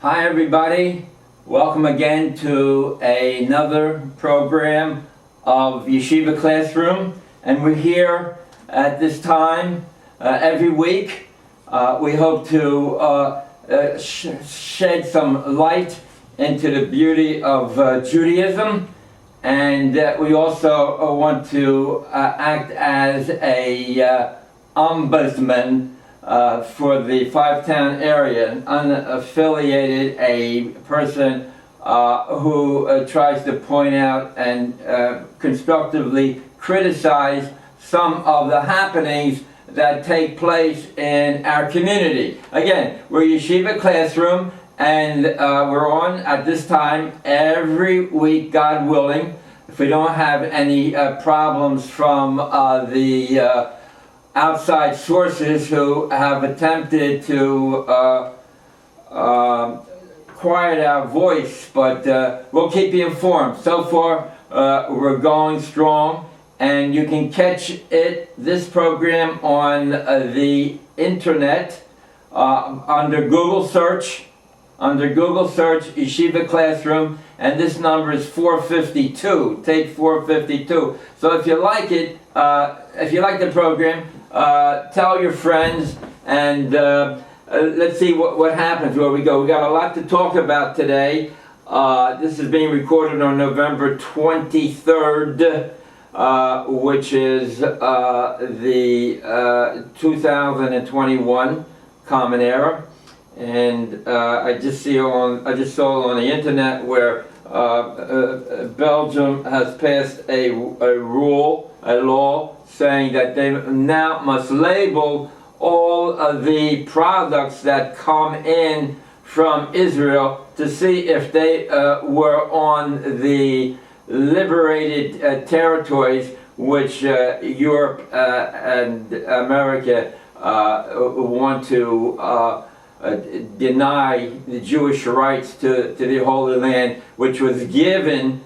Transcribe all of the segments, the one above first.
Hi everybody, welcome again to another program of Yeshiva Classroom, and we're here at this time every week. We hope to shed some light into the beauty of Judaism, and we also want to act as a ombudsman for the five-town area, an unaffiliated, a person who tries to point out and constructively criticize some of the happenings that take place in our community. Again, we're Yeshiva Classroom, and we're on at this time every week, God willing, if we don't have any problems from the outside sources who have attempted to quiet our voice, but we'll keep you informed. So far, we're going strong, and you can catch this program on the internet under Google search, Yeshiva Classroom, and this number is 452. Take 452. So if you like it, if you like the program, tell your friends, and let's see what happens where we go. We got a lot to talk about today. This is being recorded on November 23rd, which is the 2021 Common Era, and I just saw on the internet where Belgium has passed a law saying that they now must label all of the products that come in from Israel to see if they were on the liberated territories which Europe and America want to deny the Jewish rights to the Holy Land, which was given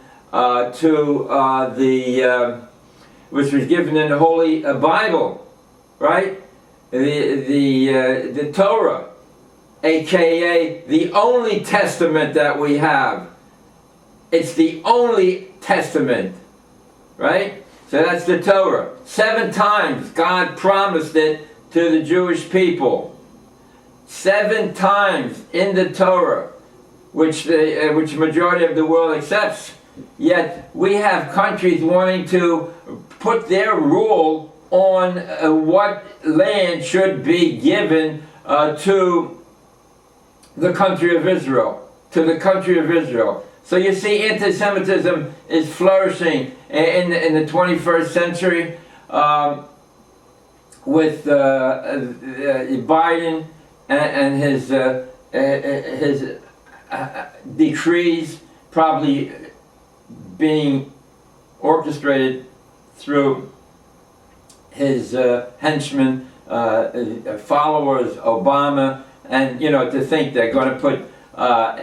which was given in the Holy Bible, right? The Torah, aka the only testament that we have. It's the only testament, right? So that's the Torah. 7 times God promised it to the Jewish people. 7 times in the Torah, which majority of the world accepts. Yet we have countries wanting to put their rule on what land should be given to the country of Israel. So you see, anti-Semitism is flourishing in the 21st century with Biden and his decrees probably being orchestrated through his henchmen, followers, Obama, and to think they're going to put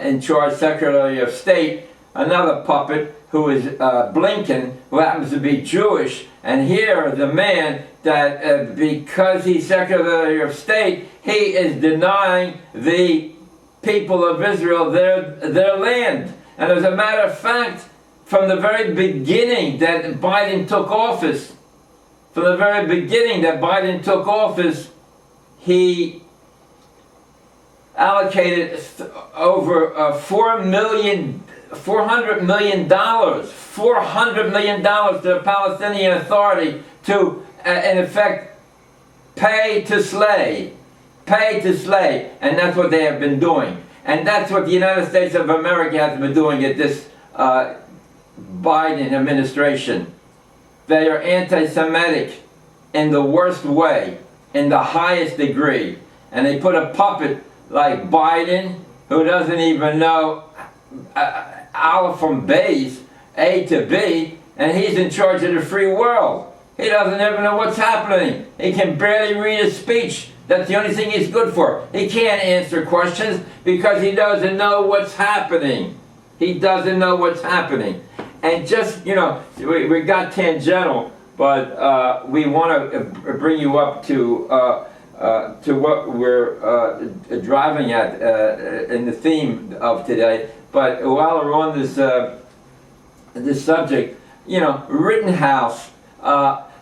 in charge Secretary of State, another puppet who is Blinken, who happens to be Jewish, and here the man that because he's Secretary of State, he is denying the people of Israel their land. And as a matter of fact, from the very beginning that Biden took office, he allocated over $400 million to the Palestinian Authority to, in effect, pay to slay, and that's what they have been doing. And that's what the United States of America has been doing at this Biden administration. They are anti-Semitic in the worst way, in the highest degree. And they put a puppet like Biden, who doesn't even know Aleph from Bayes, A to B, and he's in charge of the free world. He doesn't even know what's happening. He can barely read a speech. That's the only thing he's good for. He can't answer questions because he doesn't know what's happening. And just, we got tangential, but we want to bring you up to to what we're driving at in the theme of today. But while we're on this subject, Rittenhouse,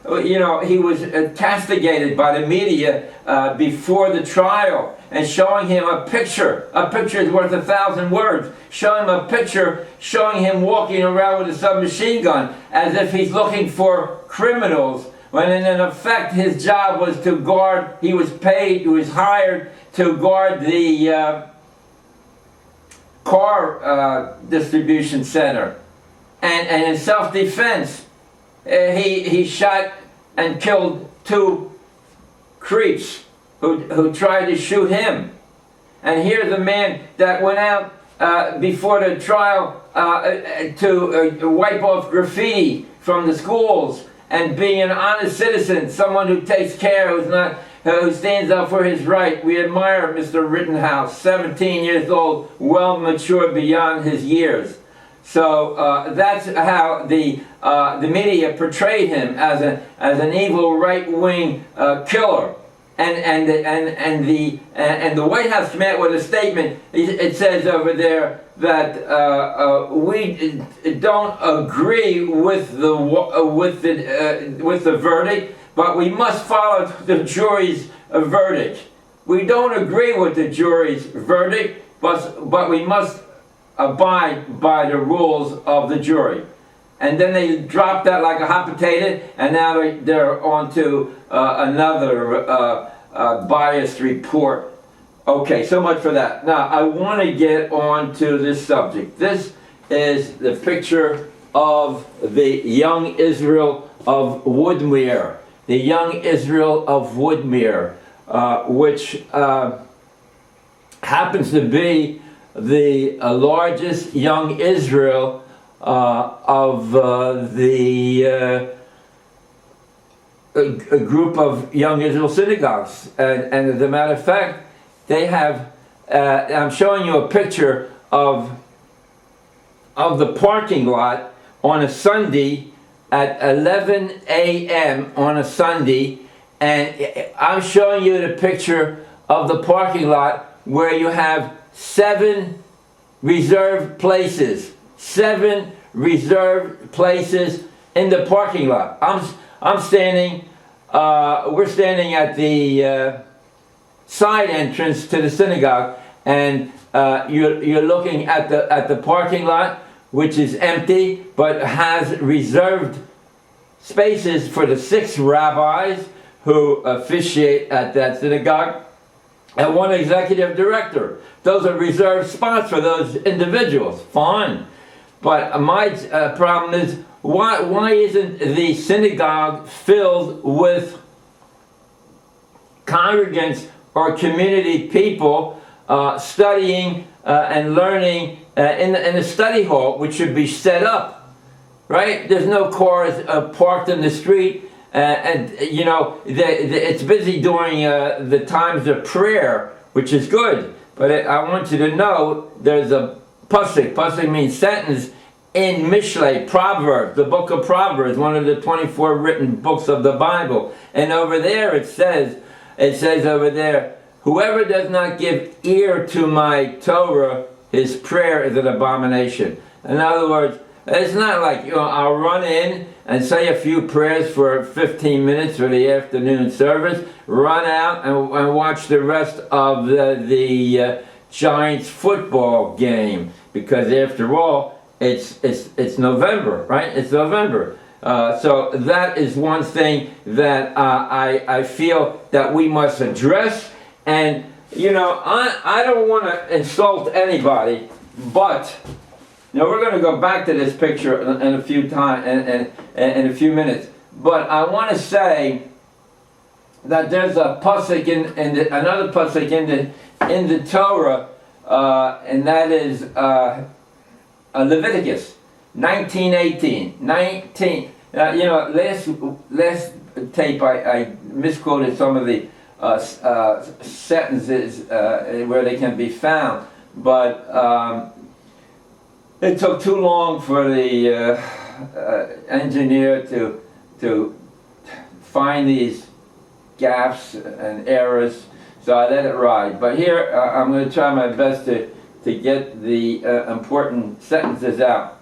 he was castigated by the media before the trial, and showing him a picture. A picture is worth 1,000 words. Showing him a picture, showing him walking around with a submachine gun as if he's looking for criminals, when in effect his job was to guard, he was hired to guard the car distribution center. And in self-defense, he shot and killed 2 creeps who tried to shoot him. And here's a man that went out before the trial to wipe off graffiti from the schools, and being an honest citizen, someone who takes care, who stands up for his right. We admire Mr. Rittenhouse, 17 years old, well matured beyond his years. So that's how the media portrayed him, as an evil right-wing killer. And the White House came out with a statement. It says over there that we don't agree with the verdict, but we must follow the jury's verdict. We don't agree with the jury's verdict, but we must abide by the rules of the jury. And then they dropped that like a hot potato, and now they're on to another biased report. Okay, so much for that. Now, I want to get on to this subject. This is the picture of the young Israel of Woodmere. The young Israel of Woodmere, which happens to be the largest young Israel of a group of young Israel synagogues. And as a matter of fact, they have, I'm showing you a picture of the parking lot on a Sunday at 11 a.m. on a Sunday, and I'm showing you the picture of the parking lot where you have 7 reserved places. 7 reserved places in the parking lot. I'm standing, we're standing at the side entrance to the synagogue, and you're looking at the parking lot, which is empty, but has reserved spaces for the 6 rabbis who officiate at that synagogue, and 1 executive director. Those are reserved spots for those individuals. Fine. But my problem is, why isn't the synagogue filled with congregants or community people studying and learning in the study hall, which should be set up, right? There's no cars parked in the street, and it's busy during the times of prayer, which is good. But I want you to know there's a pasuk. Pasuk means sentence in Mishlei, Proverbs, the book of Proverbs, one of the 24 written books of the Bible. And over there it says over there, whoever does not give ear to my Torah, his prayer is an abomination. In other words, it's not like, I'll run in and say a few prayers for 15 minutes for the afternoon service, run out and watch the rest of the Giants football game, because after all, it's November, right? It's November. So that is one thing that I feel that we must address. And I don't want to insult anybody, but we're going to go back to this picture in a few time in a few minutes. But I want to say that there's a pasuk another pasuk in the Torah, and that is Leviticus 19:18. Last tape I misquoted some of the sentences where they can be found, but it took too long for the engineer to find these gaffes and errors, so I let it ride. But here I'm going to try my best to get the important sentences out.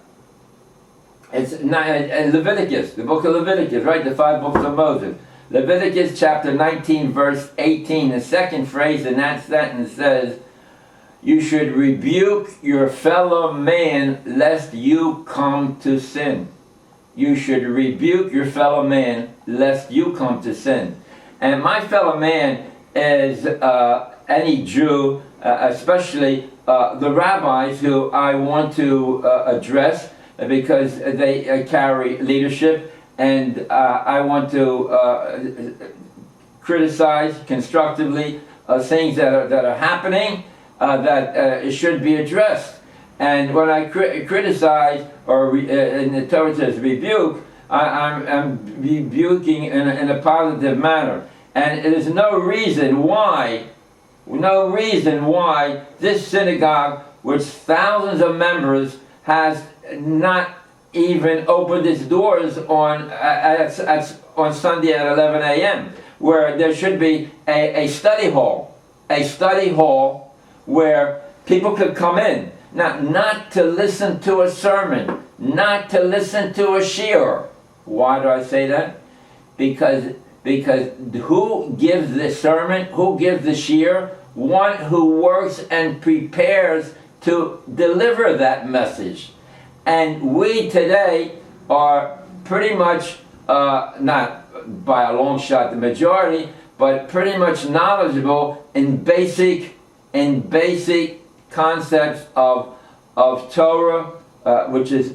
It's not, Leviticus, the book of Leviticus, right? The 5 books of Moses. Leviticus chapter 19, verse 18. The second phrase in that sentence says, "You should rebuke your fellow man lest you come to sin." You should rebuke your fellow man lest you come to sin. And my fellow man is any Jew, especially the rabbis who I want to address because they carry leadership, and I want to criticize constructively things that are happening that should be addressed. And when I criticize, or in the Torah says rebuke, I'm rebuking in a positive manner. And there's no reason why this synagogue, with thousands of members, has not even opened its doors on Sunday at 11 a.m., where there should be a study hall where people could come in, not to listen to a sermon, not to listen to a shiur. Why do I say that? Because who gives the sermon, who gives the shiur? One who works and prepares to deliver that message. And we today are pretty much, not by a long shot the majority, but pretty much knowledgeable in basic concepts of Torah, which is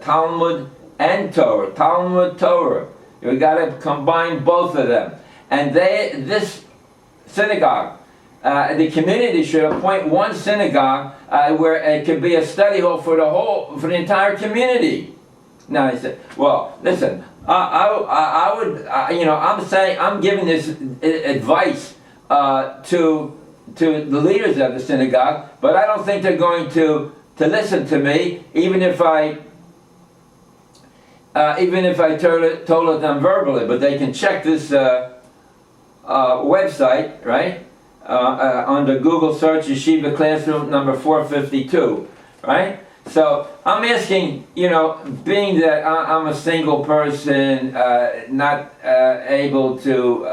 Talmud and Torah. Talmud, Torah. We got to combine both of them. And this synagogue, the community should appoint one synagogue where it could be a study hall for the entire community. Now I said, well, listen, I would, I'm saying, I'm giving this advice to the leaders of the synagogue, but I don't think they're going to listen to me, even if I told it them verbally. But they can check this website, right? Under Google search, Yeshiva Classroom number 452, right? So I'm asking, being that I'm a single person, not able to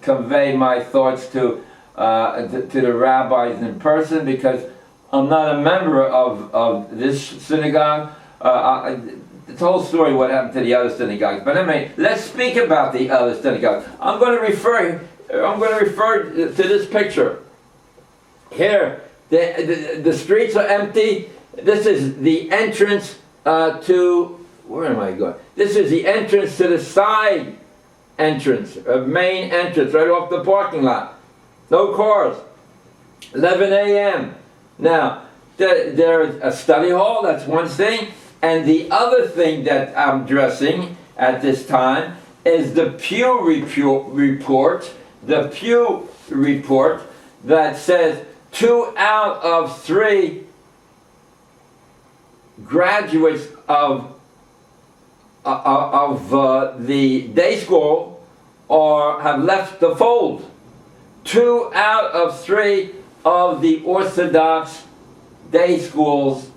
convey my thoughts to the rabbis in person, because I'm not a member of this synagogue. The whole story what happened to the other synagogues. But anyway, let's speak about the other synagogues. I'm going to refer to this picture. Here, the streets are empty. This is the entrance to, where am I going? This is the entrance to the side entrance, main entrance, right off the parking lot. No cars. 11 a.m. Now, there's a study hall, that's one thing. And the other thing that I'm addressing at this time is the Pew report. The Pew report that says 2 out of 3 graduates of the day school have left the fold. 2 out of 3 of the Orthodox day schools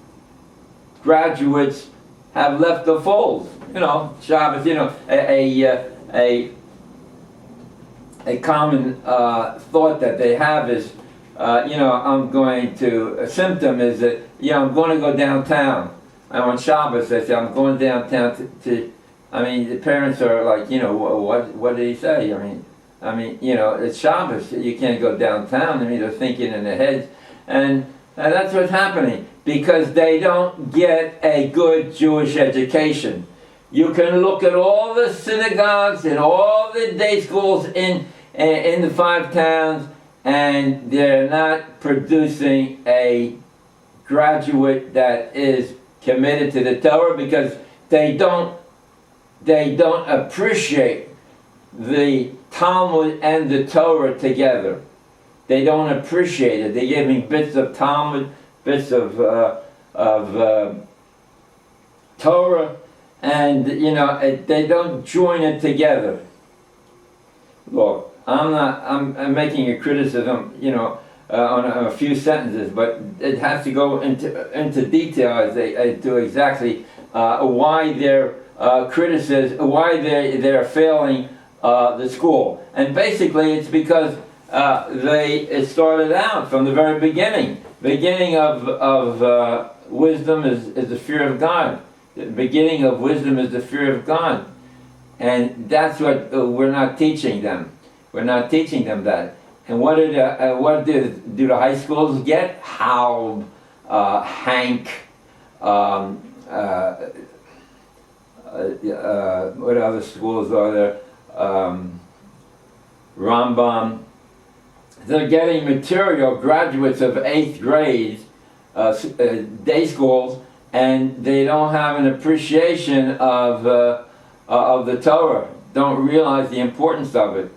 graduates have left the fold. Shabbos, a common thought that they have is, a symptom is that, I'm going to go downtown. And on Shabbos, they say, I'm going downtown the parents are like, what did he say? It's Shabbos, you can't go downtown. They're thinking in their heads. And that's what's happening, because they don't get a good Jewish education. You can look at all the synagogues and all the day schools in the 5 towns, and they're not producing a graduate that is committed to the Torah, because they don't appreciate the Talmud and the Torah together. They don't appreciate it. They're giving bits of Talmud, bits of Torah, and they don't join it together. Look, I'm making a criticism, on a few sentences, but it has to go into detail as they do exactly why they're they're failing the school. And basically it's because it started out from the very beginning. Beginning of wisdom is the fear of God. The beginning of wisdom is the fear of God. And that's what we're not teaching them. We're not teaching them that. And what do the high schools get? Halb, Hank, what other schools are there? Rambam. They're getting material, graduates of 8th grade, day schools, and they don't have an appreciation of the Torah, don't realize the importance of it,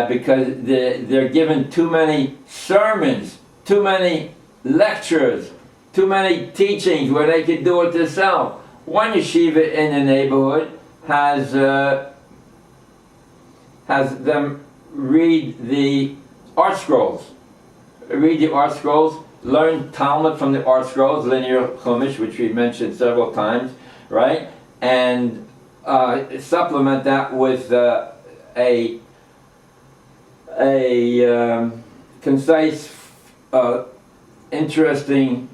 because they're given too many sermons, too many lectures, too many teachings where they could do it themselves. One yeshiva in the neighborhood has them read the art scrolls. Read the art scrolls, learn Talmud from the art scrolls, linear Chumash, which we mentioned several times, right? And supplement that with a concise, interesting,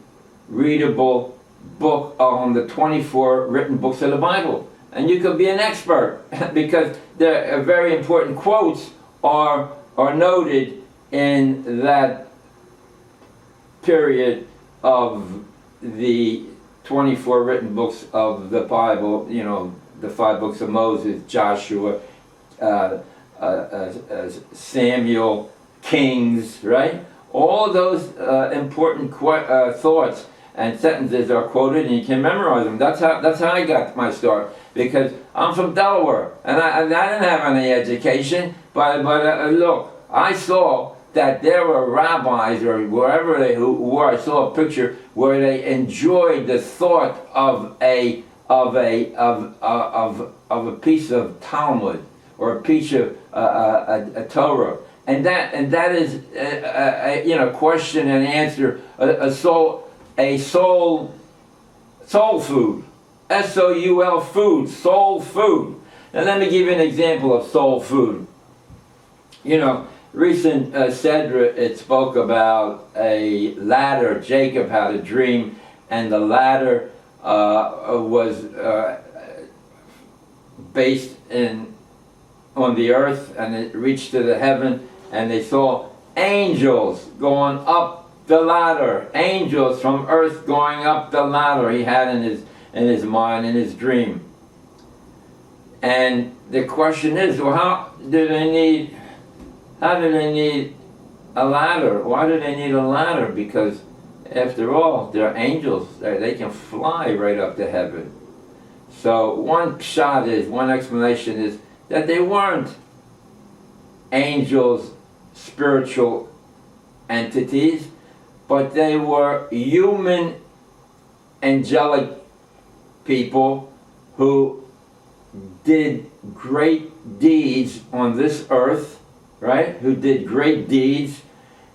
readable book on the 24 written books of the Bible. And you could be an expert because there very important quotes are noted in that period of the 24 written books of the Bible, the 5 books of Moses, Joshua, Samuel, Kings, right? All those important thoughts and sentences are quoted, and you can memorize them. That's how I got my start, because I'm from Delaware, and I didn't have any education, but look, I saw that there were rabbis or wherever where I saw a picture where they enjoyed the thought of a piece of Talmud or a piece of a Torah, and that is question and answer, a soul food, S-O-U-L food, soul food. Now let me give you an example of soul food. Recent Sedra, it spoke about a ladder. Jacob had a dream, and the ladder was based on the earth, and it reached to the heaven, and they saw angels going up the ladder. Angels from earth going up the ladder he had in his mind, in his dream. And the question is, well, how do they need a ladder? Why do they need a ladder? Because after all, they're angels. They can fly right up to heaven. So one explanation is that they weren't angels, spiritual entities, but they were human, angelic people who did great deeds on this earth, right? Who did great deeds,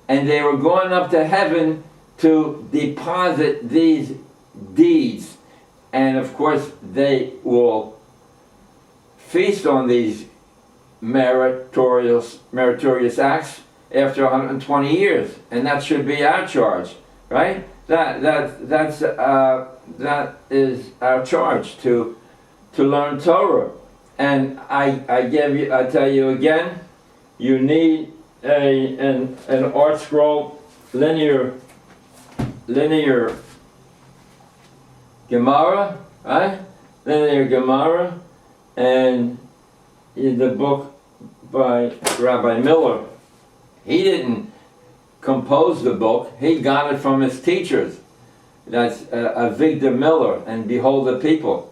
and they were going up to heaven to deposit these deeds. And of course, they will feast on these meritorious acts after 120 years, and that should be our charge, right? That is our charge, to learn Torah. And I tell you again, you need an art scroll, linear Gemara, right? Linear Gemara, and in the book by Rabbi Miller. He didn't compose the book, he got it from his teachers. That's Avigdor Miller and Behold the People.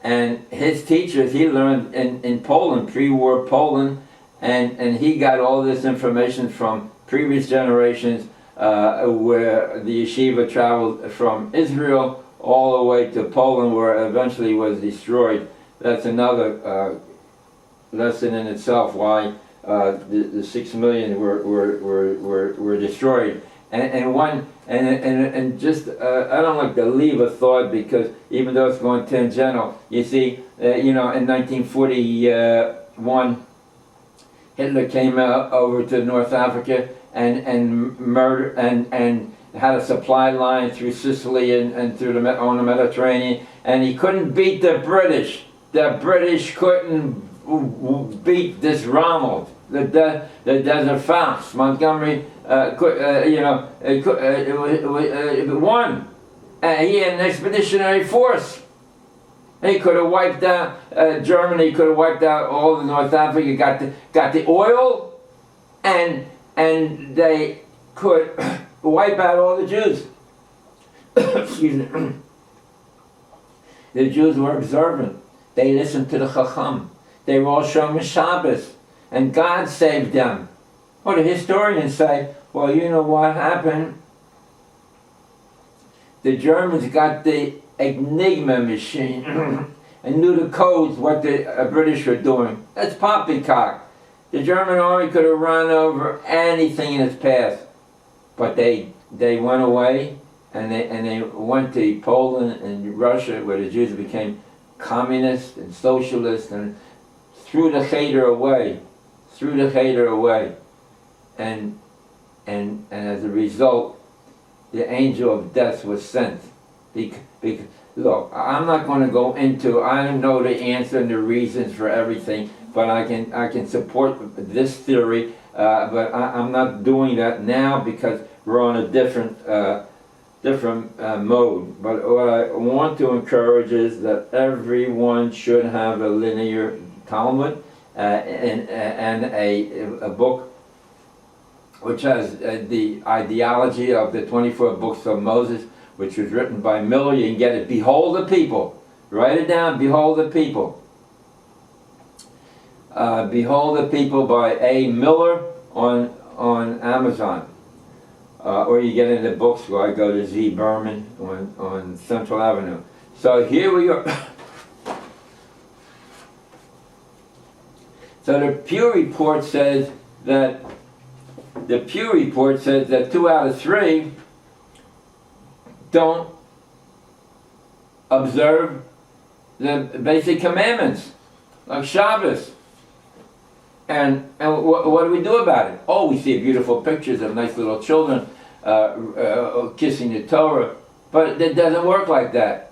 And his teachers, he learned in Poland, pre-war Poland, and he got all this information from previous generations where the yeshiva traveled from Israel all the way to Poland, where it eventually was destroyed. That's another lesson in itself, why the 6 million were destroyed. And just I don't like to leave a thought, because even though it's going tangential, you see, in 1941, Hitler came over to North Africa and murdered and had a supply line through Sicily and through on the Mediterranean, and he couldn't beat the British. The British couldn't beat this Rommel, the Desert Fox. Montgomery won. He had an expeditionary force. He could have wiped out Germany. Could have wiped out all of North Africa. Got the oil, and they could wipe out all the Jews. Excuse me. The Jews were observant. They listened to the Chacham. They were all Shomer Shabbos, and God saved them. Well, the historians say, well, you know what happened? The Germans got the Enigma machine and knew the codes, what the British were doing. That's poppycock. The German army could have run over anything in its path, but they went away, and they went to Poland and Russia, where the Jews became communist and socialist, and threw the Cheder away, and as a result, the angel of death was sent. Look, I'm not going to go into, I don't know the answer and the reasons for everything, but I can support this theory, but I'm not doing that now, because we're on a different mode. But what I want to encourage is that everyone should have a linear Talmud and a book which has the ideology of the 24 books of Moses, which was written by Miller. You can get it. Behold the People. Write it down. Behold the People. Behold the People by A. Miller on Amazon. Or you get it in the bookstore. I go to Z. Berman on Central Avenue. So here we go. So the Pew Report says that 2 out of 3 don't observe the basic commandments, like Shabbos. And what do we do about it? Oh, we see beautiful pictures of nice little children kissing the Torah, but it doesn't work like that.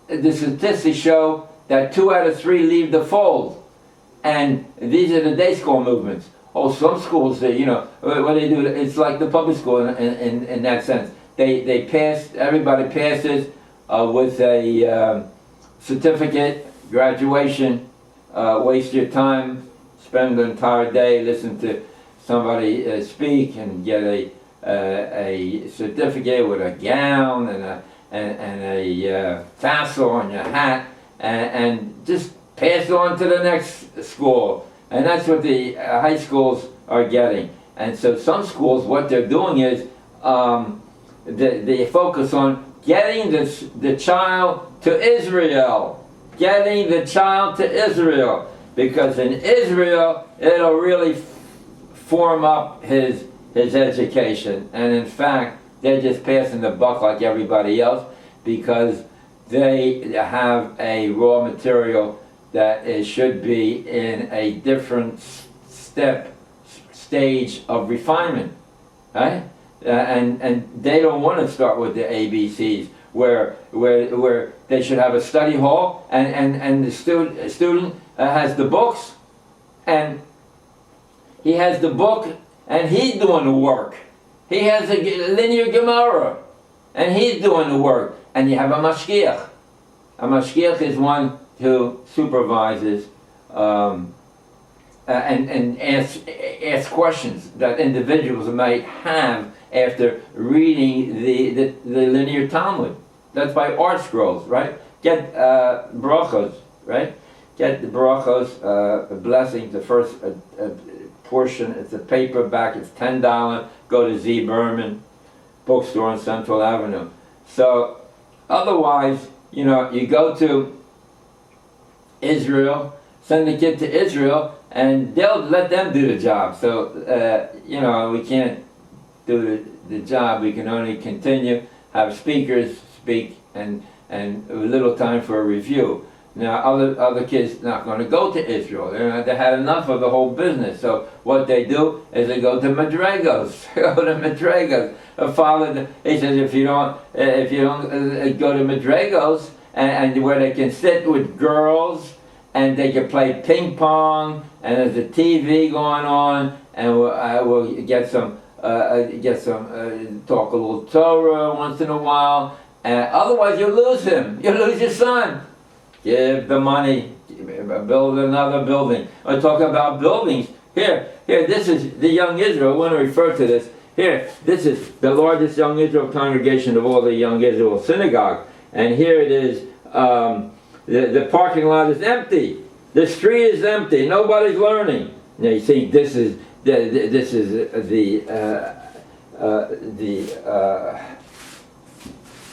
The statistics show that 2 out of 3 leave the fold, and these are the day school movements. Oh, some schools, what they do, it's like the public school in that sense. They pass, everybody passes with a certificate, graduation, waste your time, spend the entire day, listen to somebody speak, and get a certificate with a gown and a tassel on your hat, and just pass on to the next school. And that's what the high schools are getting. And so some schools, what they're doing is they focus on getting the child to Israel. Getting the child to Israel. Because in Israel, it'll really form up his education. And in fact, they're just passing the buck like everybody else, because they have a raw material that it should be in a different stage of refinement, right? And they don't want to start with the ABCs, where they should have a study hall, and the student has the books, and he has the book, and he's doing the work. He has a linear Gemara, and he's doing the work. And you have a mashgiach. A mashgiach is one who supervises and asks questions that individuals might have after reading the linear Talmud. That's by art scrolls, right? Get brachos, right? Get the brachos, blessings, the first portion. It's a paperback, it's $10. Go to Z. Berman bookstore on Central Avenue. So otherwise, you go to Israel, send the kid to Israel, and they'll let them do the job. So, we can't do the job. We can only continue, have speakers speak, and a little time for a review. Now, other kids not going to go to Israel. They had enough of the whole business. So what they do is they go to Madrigos. Go to Madrigos. A father, he says, if you don't go to Madrigos, and where they can sit with girls, and they can play ping pong, and there's a TV going on, and we'll get some talk a little Torah once in a while. Otherwise, you lose him. You lose your son. Give the money. Build another building. I talk about buildings. Here. This is the Young Israel. I want to refer to this. Here, this is the largest Young Israel congregation of all the Young Israel synagogue. And here it is. The parking lot is empty. The street is empty. Nobody's learning. Now you think this is the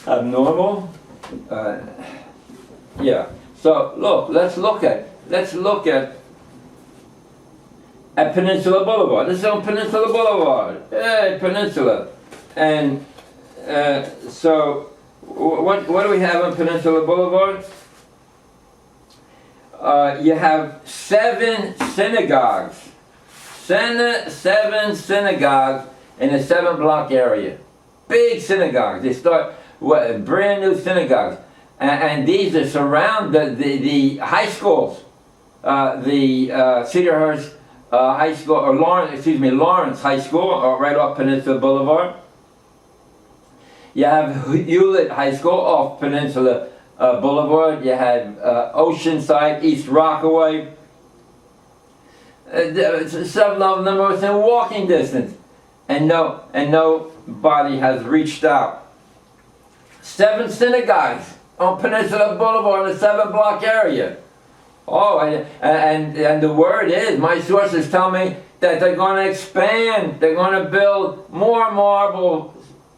abnormal? Yeah. So look, let's look at Peninsula Boulevard. This is on Peninsula Boulevard. Hey, Peninsula. And so what do we have on Peninsula Boulevard? You have 7 synagogues. 7 synagogues in a 7-block area. Big synagogues. They start brand new synagogues. And these are surround the high schools. The Cedarhurst High School, or Lawrence High School, right off Peninsula Boulevard. You have Hewlett High School off Peninsula Boulevard. You have Oceanside, East Rockaway. Several of them are within walking distance, and nobody has reached out. 7 synagogues on Peninsula Boulevard in the 7-block area. Oh, and the word is, my sources tell me that they're going to expand. They're going to build more marble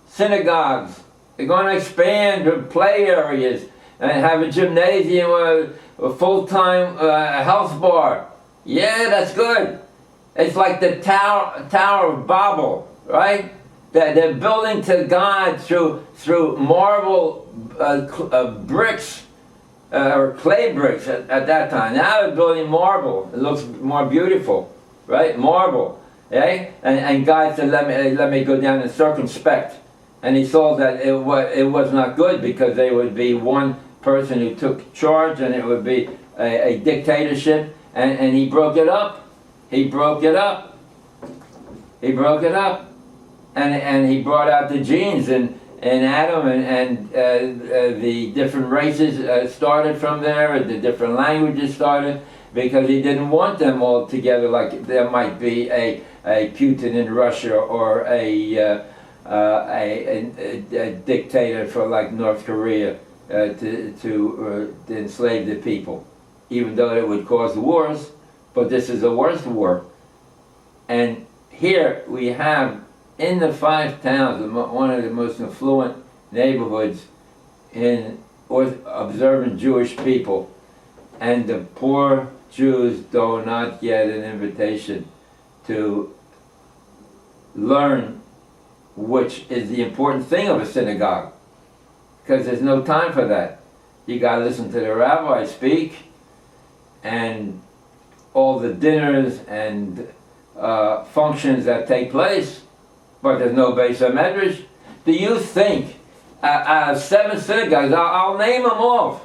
synagogues. They're going to expand the play areas and have a gymnasium, a full-time health bar. Yeah, that's good. It's like the Tower of Babel, right? They're building to God through marble bricks, or clay bricks at that time. Now they're building marble. It looks more beautiful, right? Marble, okay? And God said, let me go down and circumspect. And he saw that it was not good, because there would be one person who took charge, and it would be a dictatorship, and he broke it up. He broke it up. He broke it up. And he brought out the genes in Adam, and the different races started from there, and the different languages started, because he didn't want them all together like there might be a Putin in Russia, or a dictator for like North Korea to enslave the people, even though it would cause wars. But this is a worse war. And here we have, in the 5 towns, one of the most affluent neighborhoods in observant Jewish people, and the poor Jews do not get an invitation to learn, which is the important thing of a synagogue, because there's no time for that. You got to listen to the rabbi speak, and all the dinners and functions that take place, but there's no Beis HaMedrash. Do you think out of 7 synagogues, I'll name them off.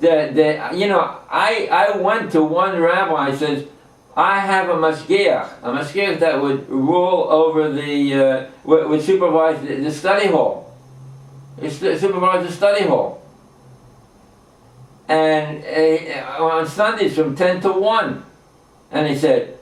I went to one rabbi and says, I have a mashgiach that would rule over would supervise the study hall. Supervise the study hall. And on Sundays from 10 to 1. And he said,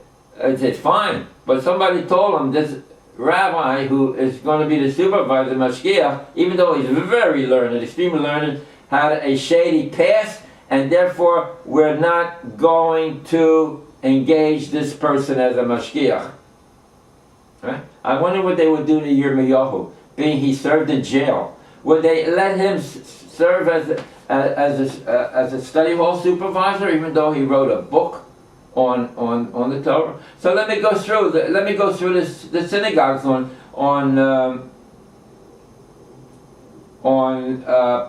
fine. But somebody told him this rabbi who is going to be the supervisor, mashgiach, even though he's very learned, extremely learned, had a shady past, and therefore we're not going to engage this person as a mashgiach. Right? I wonder what they would do to Yirmiyahu, being he served in jail. Would they let him serve as a study hall supervisor, even though he wrote a book on the Torah. So let me go through the synagogues on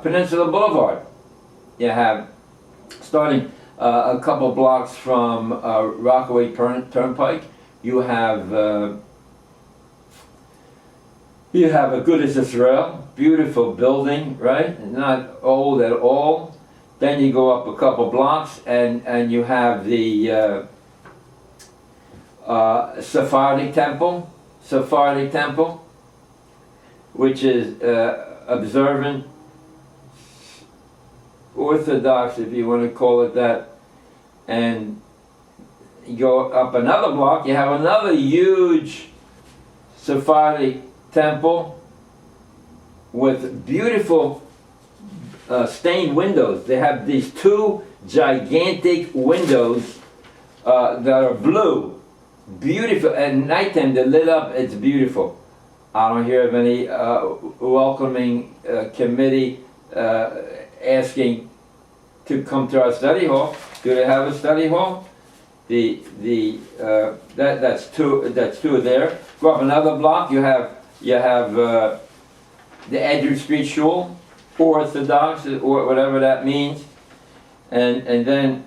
Peninsula Boulevard. You have, starting a couple blocks from Rockaway Turnpike, you have Agudas Israel, beautiful building, right? Not old at all. Then you go up a couple blocks and you have the Sephardic Temple, which is observant, Orthodox, if you want to call it that. And you go up another block, you have another huge Sephardic temple with beautiful stained windows. They have these two gigantic windows that are blue. Beautiful. At nighttime they're lit up, it's beautiful. I don't hear of any welcoming committee asking to come to our study hall. Do they have a study hall? That's two there. Go up another block. You have the Edgewood Street Shul, Orthodox, or whatever that means, and then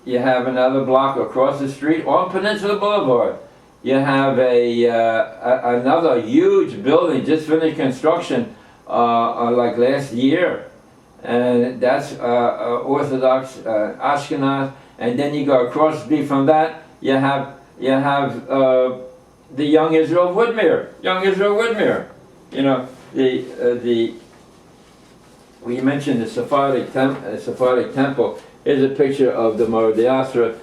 you have another block across the street on Peninsula Boulevard. You have another huge building just finished construction like last year, and that's Orthodox Ashkenaz. And then you go across the street from that, you have the Young Israel of Woodmere. You know, we mentioned the Sephardic temple. Here's a picture of the Mordei Asra,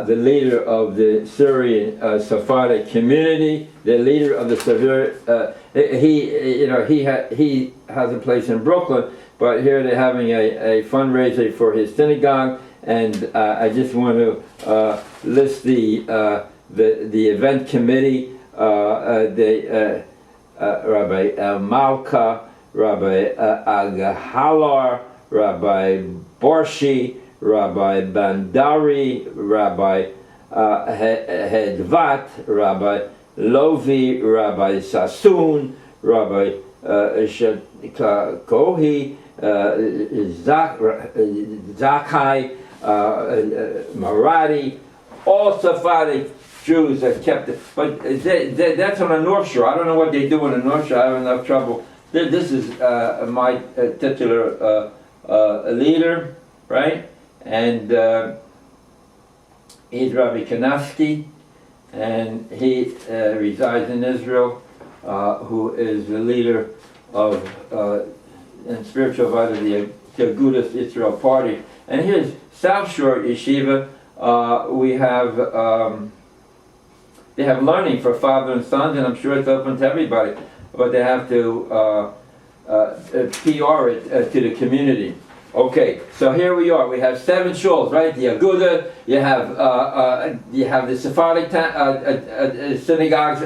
the leader of the Syrian Sephardic community, the leader of the Sephardic. He has a place in Brooklyn, but here they're having a fundraiser for his synagogue, and I just want to list the event committee. Rabbi Malka, Rabbi Agahalar, Rabbi Borshi, Rabbi Bandari, Rabbi Hedvat, Rabbi Lovi, Rabbi Sassoon, Rabbi Kohi, Zakai, Maradi, all Sephardic Jews that kept it. But that's on the North Shore. I don't know what they do on the North Shore. I have enough trouble. This is my titular leader, right? And he's Rabbi Kanafsky, and he resides in Israel, who is the leader of and spiritual advisor of the Agudas Israel Party. And here's South Shore Yeshiva. We have they have learning for father and sons, and I'm sure it's open to everybody, but they have to PR it to the community. Okay, so here we are. We have 7 shuls, right? The Aguda. You have the Sephardic synagogues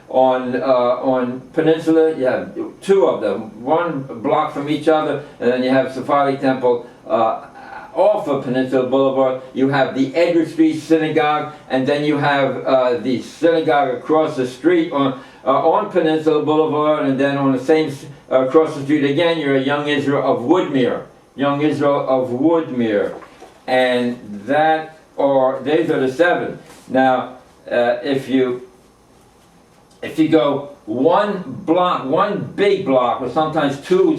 on Peninsula. You have 2 of them, 1 block from each other, and then you have Sephardic temple off of Peninsula Boulevard. You have the Edgewood Street Synagogue, and then you have the synagogue across the street on Peninsula Boulevard, and then on the same across the street again, you're a Young Israel of Woodmere. And these are the 7. Now, if you go one big block, or sometimes 2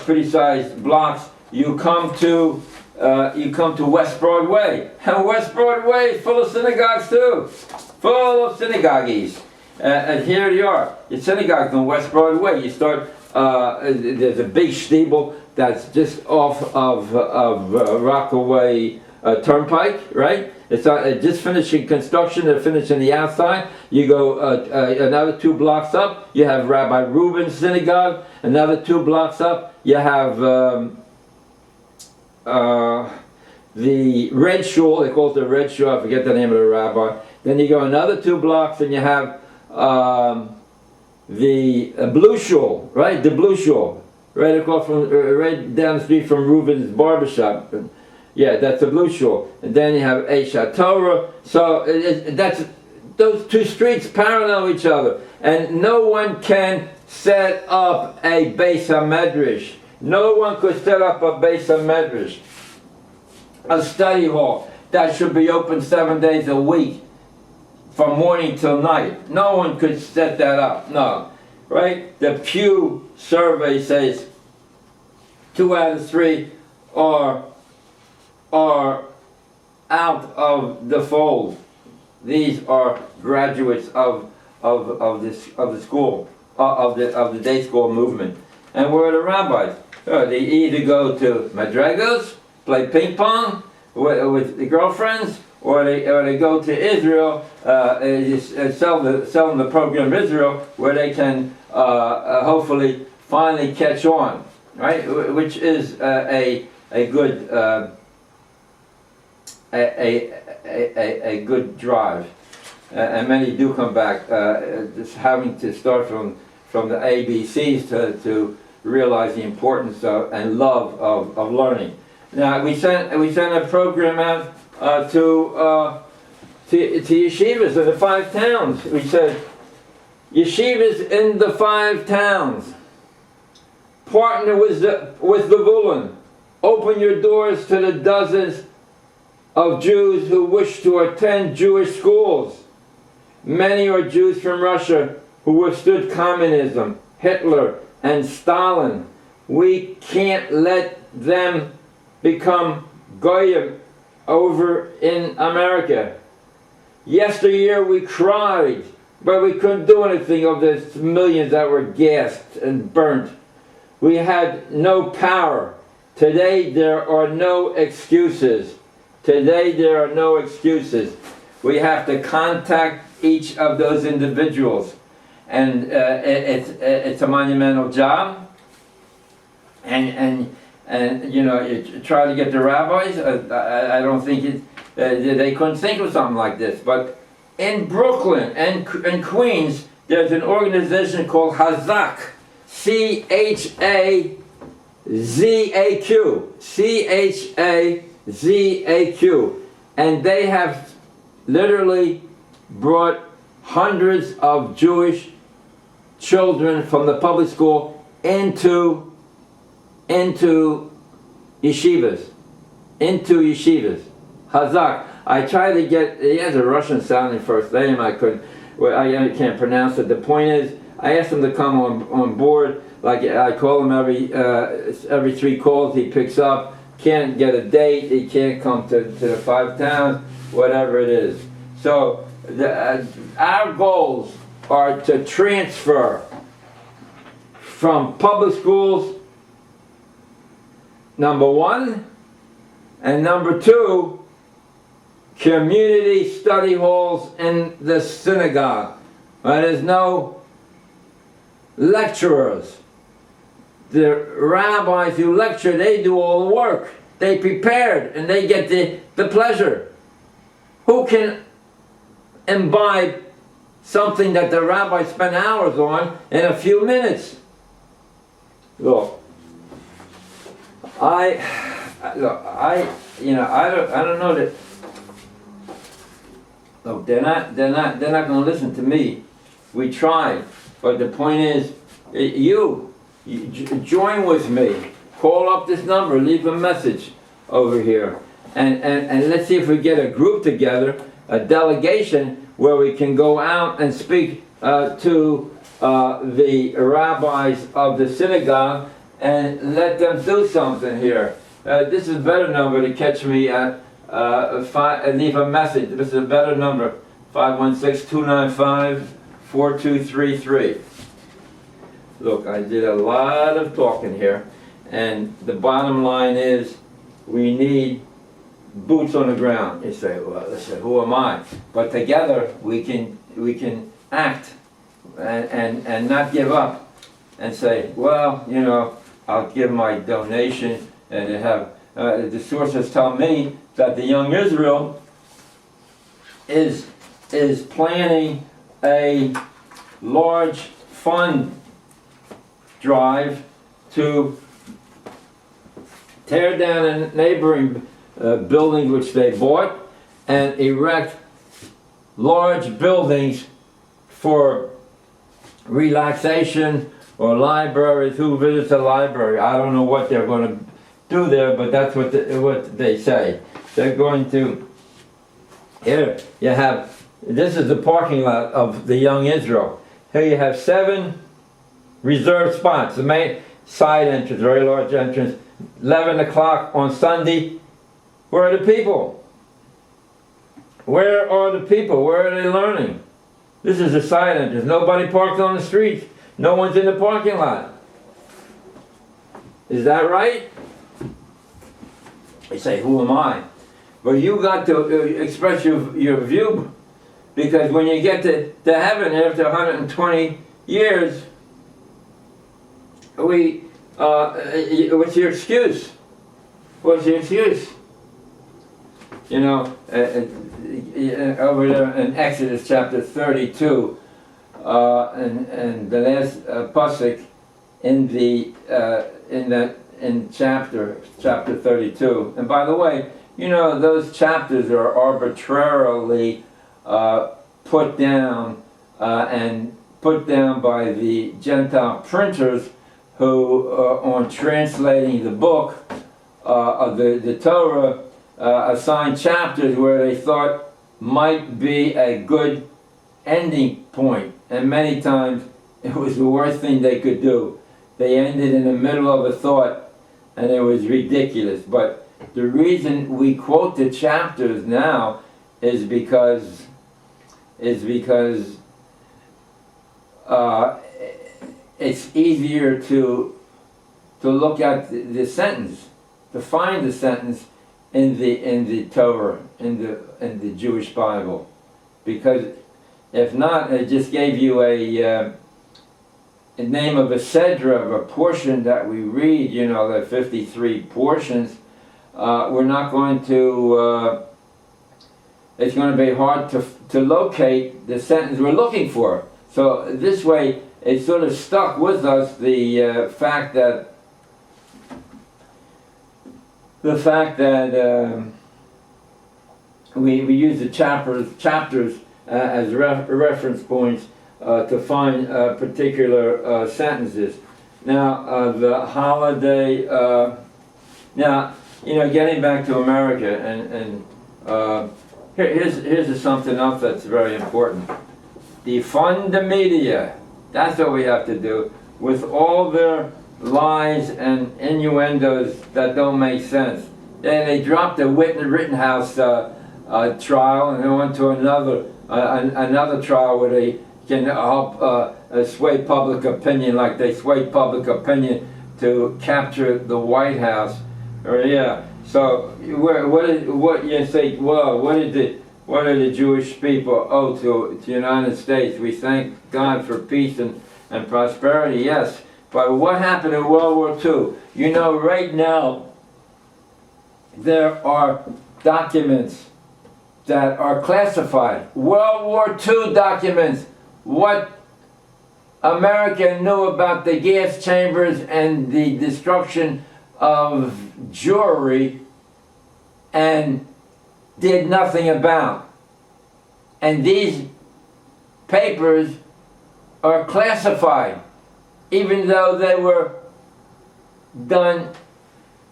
pretty sized blocks, you come to West Broadway. And West Broadway is full of synagogues too, full of synagogues. And here you are, your synagogues on West Broadway. You start. There's a big steeple that's just off of Rockaway Turnpike, right? It's just finishing construction. They're finishing the outside. You go another 2 blocks up. You have Rabbi Reuben's synagogue. Another 2 blocks up, you have the Red Shul. They call it the Red Shul. I forget the name of the rabbi. Then you go another 2 blocks, and you have the Blue Shul, right? The Blue Shul, right across from, right down the street from Reuben's barbershop. Yeah, that's the blue shul. And then you have Esha Torah. So that's those two streets parallel each other. And no one can set up a Beis HaMedrash. No one could set up a Beis HaMedrash, a study hall that should be open 7 days a week, from morning till night. No one could set that up. No, right? The Pew survey says 2 out of 3 are out of the fold. These are graduates of the school, of the day school movement. And where are the rabbis? They either go to Madrigos, play ping pong with the girlfriends, or they go to Israel, sell them the program Israel, where they can hopefully finally catch on, right? Which is a good a good drive, and many do come back, just having to start from the ABCs to realize the importance of and love of learning. Now we sent a program out to yeshivas in the 5 towns. We said, yeshivas in the 5 towns, partner with Levulin. Open your doors to the dozens of Jews who wish to attend Jewish schools. Many are Jews from Russia who withstood communism, Hitler, and Stalin. We can't let them become goyim over in America. Yesteryear we cried, but we couldn't do anything of the millions that were gassed and burnt. We had no power. Today there are no excuses. Today there are no excuses. We have to contact each of those individuals, and it's a monumental job. And you know, you try to get the rabbis. I don't think they couldn't think of something like this. But in Brooklyn and in Queens, there's an organization called Chazak, C-H-A-Z-A-Q, C-H-A-Z-A-Q, and they have literally brought hundreds of Jewish children from the public school into yeshivas. Chazak. I tried to get, he has a Russian sounding first name, I can't pronounce it. The point is, I asked him to come on board. Like I call him every 3 calls he picks up. Can't get a date, he can't come to the 5 towns, whatever it is. So our goals are to transfer from public schools, number 1, and number 2, community study halls in the synagogue. There's no lecturers. The rabbis who lecture, they do all the work. They prepared and they get the pleasure. Who can imbibe something that the rabbi spent hours on in a few minutes? Look, I don't know that. Look, they're not going to listen to me. We tried, but the point is, you join with me. Call up this number, leave a message over here, and let's see if we get a group together, a delegation, where we can go out and speak to the rabbis of the synagogue and let them do something here. This is a better number to catch me at. Leave a message. This is a better number, 516-295-4233. Look, I did a lot of talking here, and the bottom line is we need boots on the ground. You say, well, listen, who am I? But together we can act and not give up and say, well, you know, I'll give my donation, and have the sources tell me that the Young Israel is planning a large fund drive to tear down a neighboring buildings which they bought and erect large buildings for relaxation or libraries. Who visits a library? I don't know what they're going to do there, but that's what they say. They're going to, here you have, this is the parking lot of the Young Israel. Here you have 7 reserved spots. The main side entrance, very large entrance, 11 o'clock on Sunday. Where are the people? Where are the people? Where are they learning? This is the side entrance. Nobody parks on the streets. No one's in the parking lot. Is that right? They say, who am I? But you got to express your view, because when you get to heaven after 120 years, what's your excuse? What's your excuse? You know, over there in Exodus chapter 32, and the last pasuk in chapter 32. And by the way, you know, those chapters are arbitrarily put down by the Gentile printers who, on translating the book of the Torah, assigned chapters where they thought might be a good ending point. And many times it was the worst thing they could do. They ended in the middle of a thought, and it was ridiculous. But the reason we quote the chapters now is because it's easier to look at the sentence, to find the sentence in the Torah, in the Jewish Bible, because if not, it just gave you a name of a sedra, of a portion that we read. You know, the 53 portions. We're not going to. It's going to be hard to locate the sentence we're looking for. So this way, it sort of stuck with us the fact that we use the chapters as reference points to find particular sentences. Now, the holiday. Now, you know, getting back to America, and here's something else that's very important. Defund the media. That's what we have to do, with all their lies and innuendos that don't make sense. Then they dropped the Rittenhouse trial, and they went to another trial where they can help sway public opinion, like they swayed public opinion to capture the White House. Yeah. So what you say? Well, what do the Jewish people owe to the United States? We thank God for peace and prosperity. Yes. But what happened in World War II? You know, right now, there are documents that are classified. World War II documents. What America knew about the gas chambers and the destruction of jewelry and did nothing about. And these papers are classified, even though they were done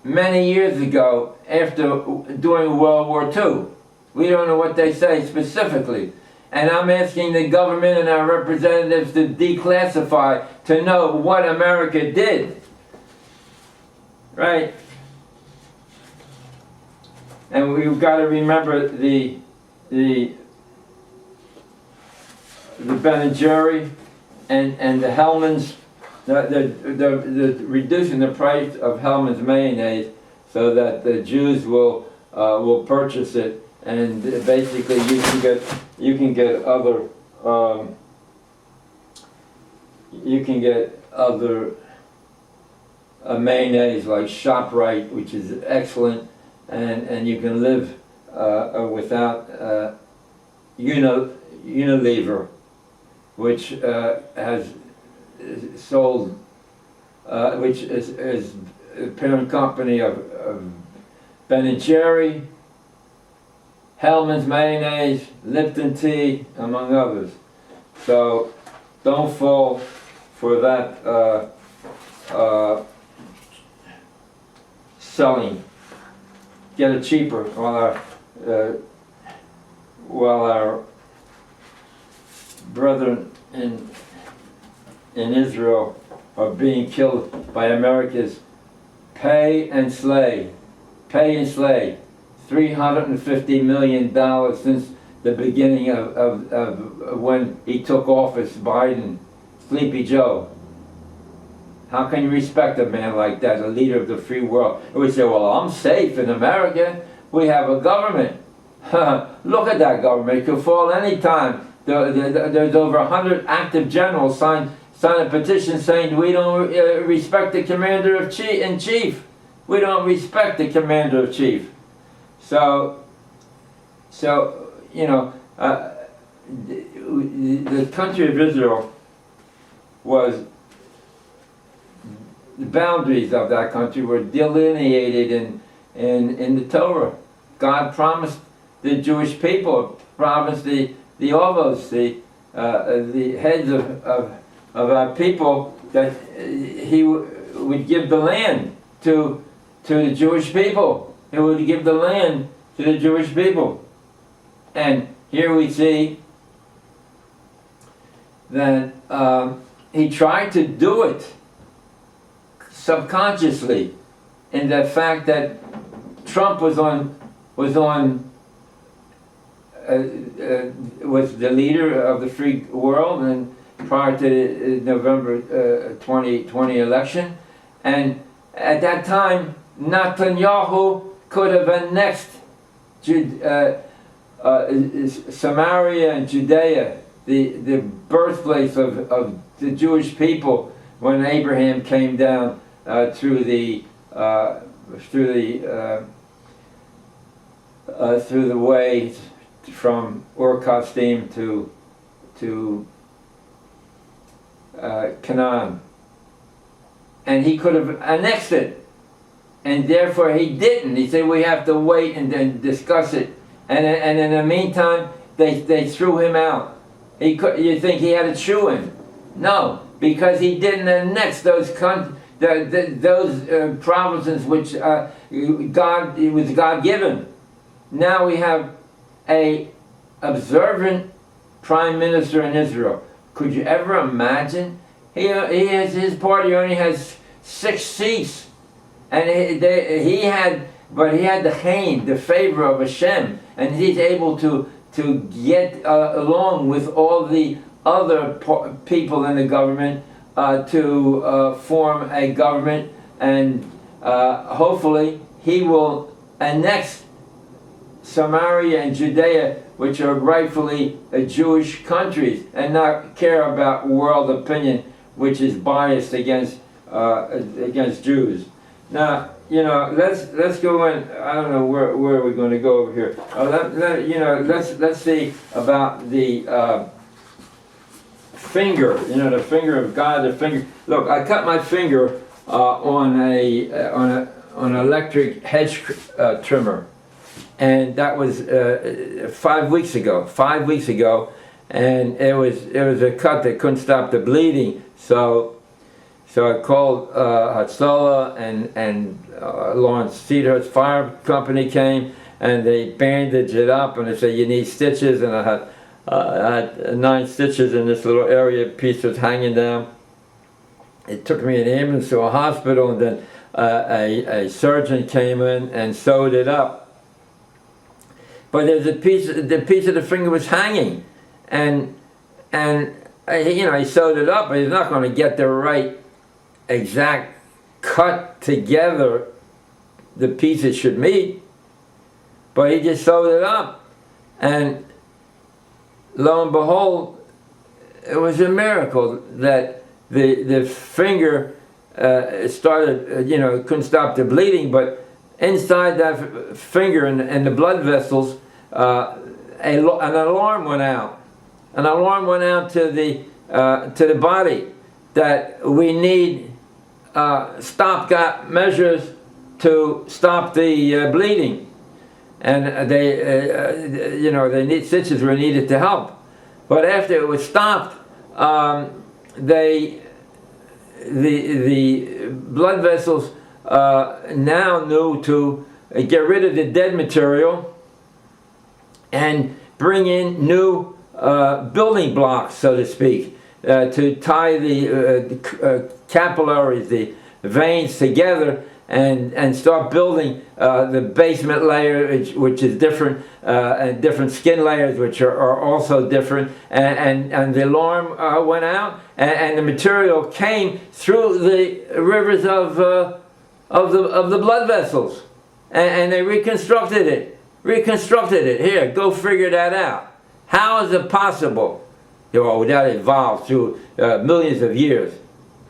many years ago during World War II. We don't know what they say specifically. And I'm asking the government and our representatives to declassify, to know what America did. Right? And we've got to remember the Ben & Jerry and the Hellmann's. They're reducing the price of Hellmann's mayonnaise so that the Jews will purchase it, and basically you can get other mayonnaise like ShopRite, which is excellent, and you can live without Unilever, which has sold, which is a parent company of Ben & Jerry, Hellman's Mayonnaise, Lipton Tea, among others. So don't fall for that selling. Get it cheaper while our brethren in Israel are being killed by America's pay and slay. $350 million since the beginning of when he took office, Biden, Sleepy Joe. How can you respect a man like that, a leader of the free world? And we say, well, I'm safe in America. We have a government. Look at that government. It could fall any time. There's over 100 active generals signed a petition saying we don't respect the commander-in-chief. We don't respect the commander-in-chief. So you know, the country of Israel was, the boundaries of that country were delineated in the Torah. God promised the Jewish people, promised the Ovos, the heads of our people, that he would give the land to the Jewish people. He would give the land to the Jewish people. And here we see that he tried to do it subconsciously, in the fact that Trump was the leader of the free world, and prior to the November 2020 election, and at that time Netanyahu could have annexed Samaria and Judea, the birthplace of the Jewish people, when Abraham came down through the way from Ur Kasdim to Canaan, and he could have annexed it, and therefore he didn't. He said we have to wait and then discuss it, and in the meantime they threw him out. You think he had a chew-in? No, because he didn't annex those provinces which it was God-given. Now we have a observant prime minister in Israel. Could you ever imagine? He has, his party only has 6 seats, and he had the chain, the favor of Hashem, and he's able to get along with all the other people in the government to form a government, and hopefully he will annex Samaria and Judea, which are rightfully Jewish countries, and not care about world opinion, which is biased against Jews. Now, you know, let's go in. I don't know where are we going to go over here. Let's see about the finger. You know, the finger of God. The finger. Look, I cut my finger on an electric hedge trimmer, and that was 5 weeks ago. 5 weeks ago, and it was a cut that couldn't stop the bleeding. So I called Hatzalah, and Lawrence Cedar's fire company came, and they bandaged it up, and they said you need stitches, and I had 9 stitches in this little area. Piece was hanging down. It took me an ambulance to a hospital, and then a surgeon came in and sewed it up. But there's the piece of the finger was hanging, and he sewed it up, but he's not going to get the right exact cut together the pieces should meet, but he just sewed it up, and lo and behold, it was a miracle that the finger started, couldn't stop the bleeding, but inside that finger and the blood vessels, an alarm went out. An alarm went out to the body that we need stopgap measures to stop the bleeding, and they need stitches were needed to help. But after it was stopped, the blood vessels now knew to get rid of the dead material and bring in new building blocks, so to speak, to tie the capillaries, the veins together, and start building the basement layer, which is different, and different skin layers, which are also different. And the alarm went out, and the material came through the rivers of the blood vessels, and they reconstructed it. Here, go figure that out. How is it possible? That evolved through millions of years.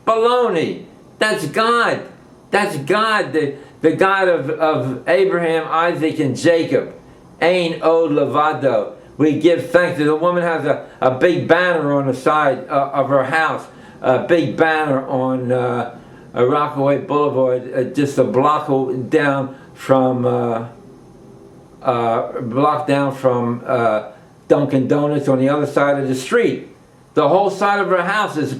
Baloney. That's God. That's God, the God of Abraham, Isaac, and Jacob. Ein od levado. We give thanks. The woman has a big banner on the side of her house, a big banner on Rockaway Boulevard, just a block down from Dunkin' Donuts on the other side of the street. The whole side of her house is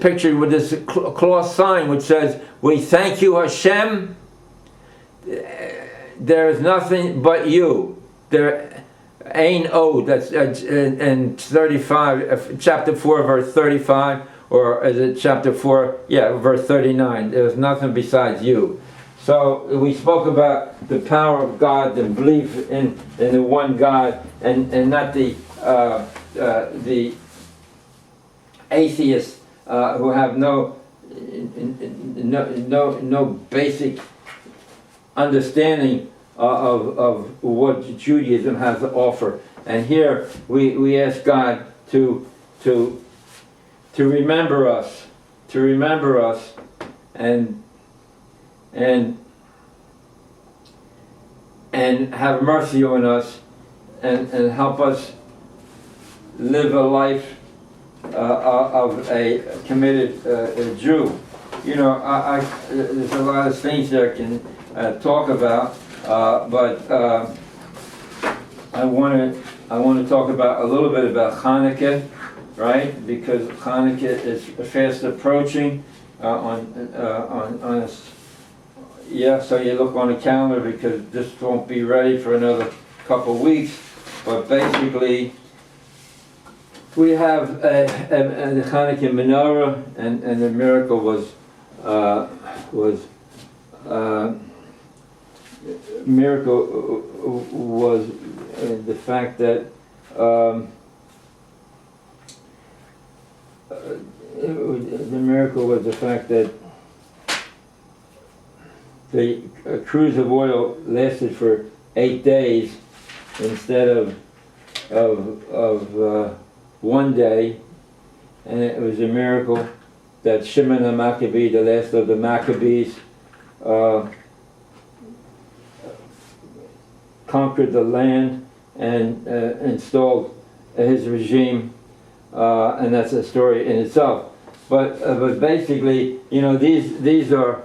pictured with this cloth sign which says, "We thank you, Hashem. There is nothing but you." There, Ein Od. That's in 35, chapter 4, verse 35, or is it chapter 4? Yeah, verse 39. There's nothing besides you. So we spoke about the power of God, the belief in the one God, and not the atheists who have no basic understanding of what Judaism has to offer. And here we ask God to remember us, and have mercy on us, and help us live a life of a committed Jew. There's a lot of things that I can talk about, but I want to talk about a little bit about Hanukkah, right? Because Hanukkah is fast approaching. So you look on the calendar, because this won't be ready for another couple of weeks. But basically, we have the Hanukkah menorah, and the miracle was the fact that the cruise of oil lasted for 8 days instead of 1 day, and it was a miracle that Shimon the Maccabee, the last of the Maccabees, conquered the land and installed his regime, and that's a story in itself. But basically, these are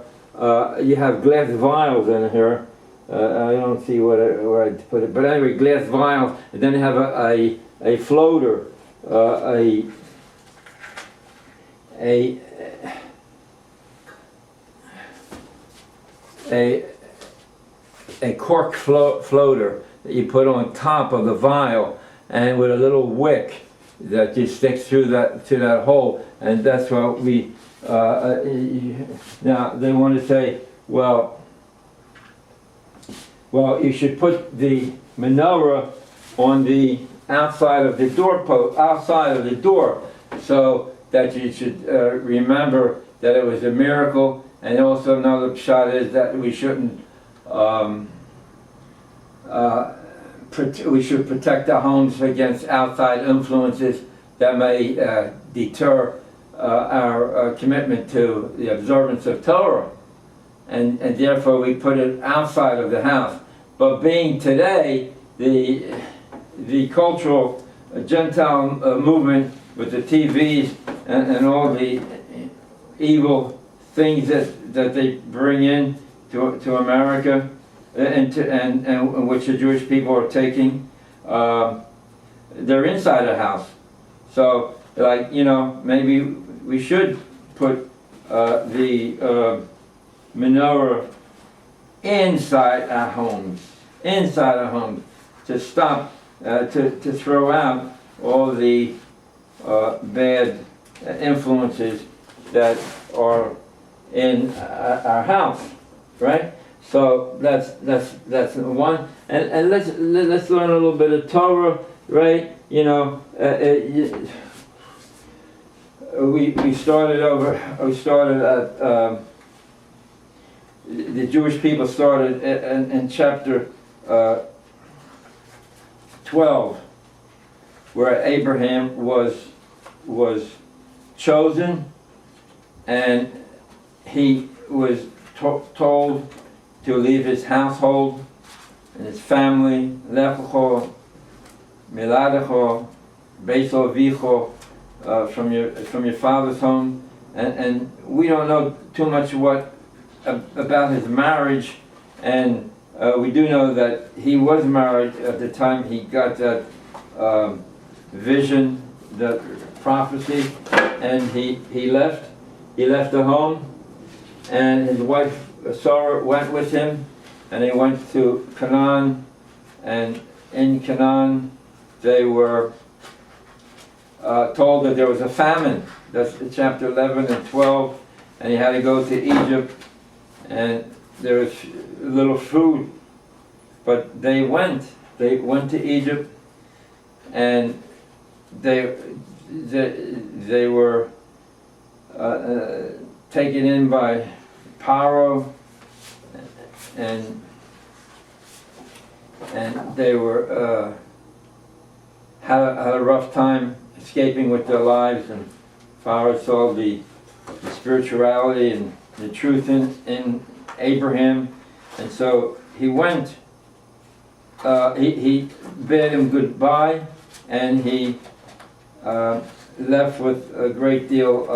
you have glass vials in here. I don't see where I put it, but anyway, glass vials, and then you have a floater, a cork floater that you put on top of the vial, and with a little wick that you stick through to that hole, and that's what we. Now they want to say, well, you should put the menorah on the outside of the door, so that you should remember that it was a miracle. And also another shot is that we shouldn't. We should protect our homes against outside influences that may deter our commitment to the observance of Torah, and therefore we put it outside of the house. But being today the cultural Gentile movement with the TVs and all the evil things that they bring in to America, and which the Jewish people are taking, they're inside the house. So, like, maybe we should put the menorah inside our homes, to stop, to throw out all the bad influences that are in our house, right? So that's one. And let's learn a little bit of Torah, right? We started at the Jewish people started in chapter 12, where Abraham was chosen, and he was told to leave his household and his family, lechecho, miladecho, beiso vicho, from your father's home, and we don't know too much about his marriage, and we do know that he was married at the time he got that vision, that prophecy, and he left the home, and his wife Sarah went with him, and they went to Canaan, and in Canaan they were told that there was a famine. That's chapter 11 and 12, and he had to go to Egypt, and there was little food, but they went to Egypt, and they were taken in by Paro, and they were had a rough time escaping with their lives, and Pharaoh saw the spirituality and the truth in Abraham, and so he went. He bade him goodbye, and he left with a great deal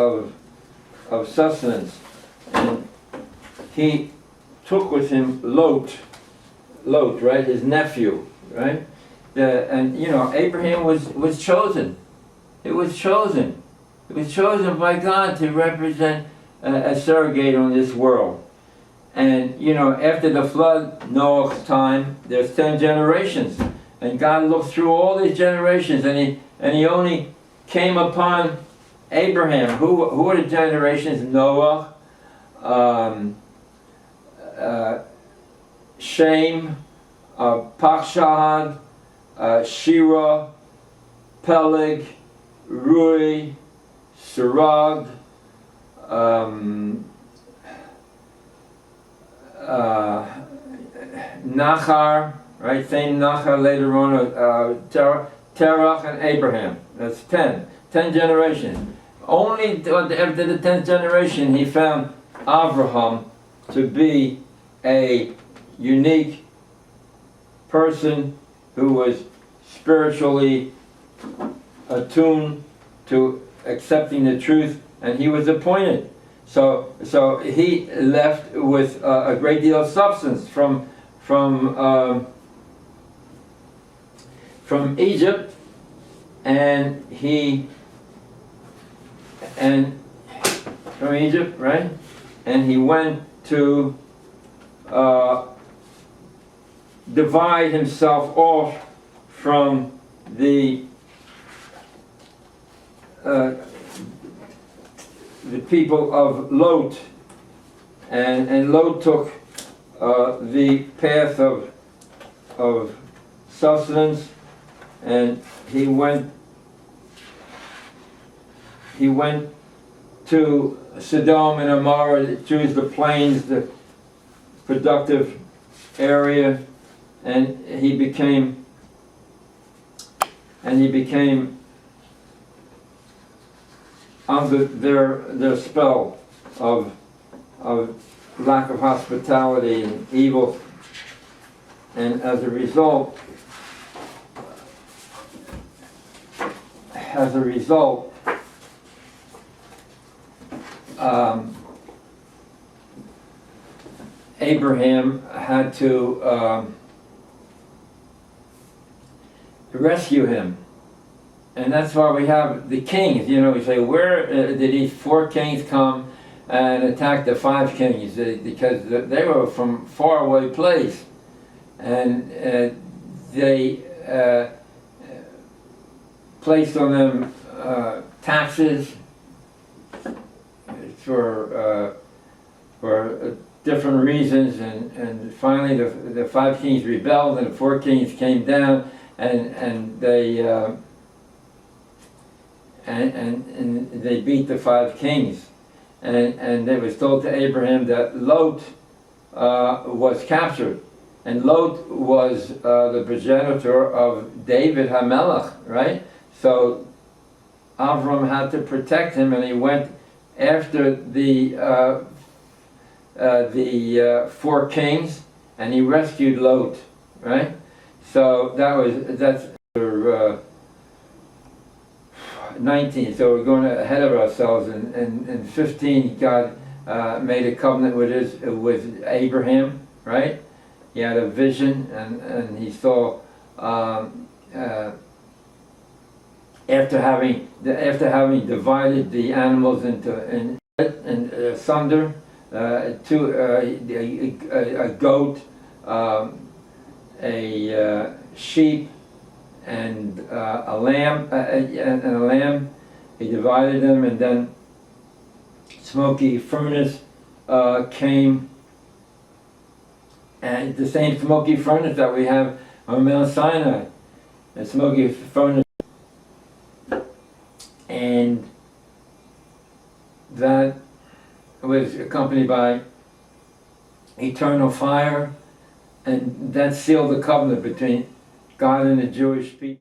of sustenance. And he took with him Lot, right, his nephew, right? And Abraham was chosen. It was chosen. It was chosen by God to represent a surrogate on this world. And after the flood, Noah's time, there's 10 generations, and God looked through all these generations, and he only came upon Abraham. Who are the generations? Noah, Shem, Parshad, Shira, Peleg, Rui, Serag, Nachar, right? Same Nachar later on, Terach and Abraham. That's 10 generations. Only after the 10th generation he found Abraham to be a unique person who was spiritually attuned to accepting the truth, and he was appointed. So he left with a great deal of substance from Egypt, and from Egypt, right? And he went to divide himself off from the people of Lot, and Lot took the path of sustenance, and he went to Sodom and Gomorrah, choose the plains, the productive area, and he became under their spell of lack of hospitality and evil, and as a result, Abraham had to rescue him. And that's why we have the kings. You know, we say, where did these 4 kings come and attack the 5 kings? Because they were from faraway place. And they placed on them taxes for different reasons, and finally the 5 kings rebelled, and the 4 kings came down, and they beat the 5 kings, and it was told to Abraham that Lot was captured, and Lot was the progenitor of David HaMelech, right? So Avram had to protect him, and he went after the 4 kings, and he rescued Lot, right? So that's 19. So we're going ahead of ourselves. In 15, God made a covenant with Abraham, right? He had a vision, and he saw after having divided the animals into asunder, a goat, a sheep, and a lamb. He divided them, and then smoky furnace came, and the same smoky furnace that we have on Mount Sinai, a smoky furnace, and that was accompanied by eternal fire, and that sealed the covenant between God and the Jewish people.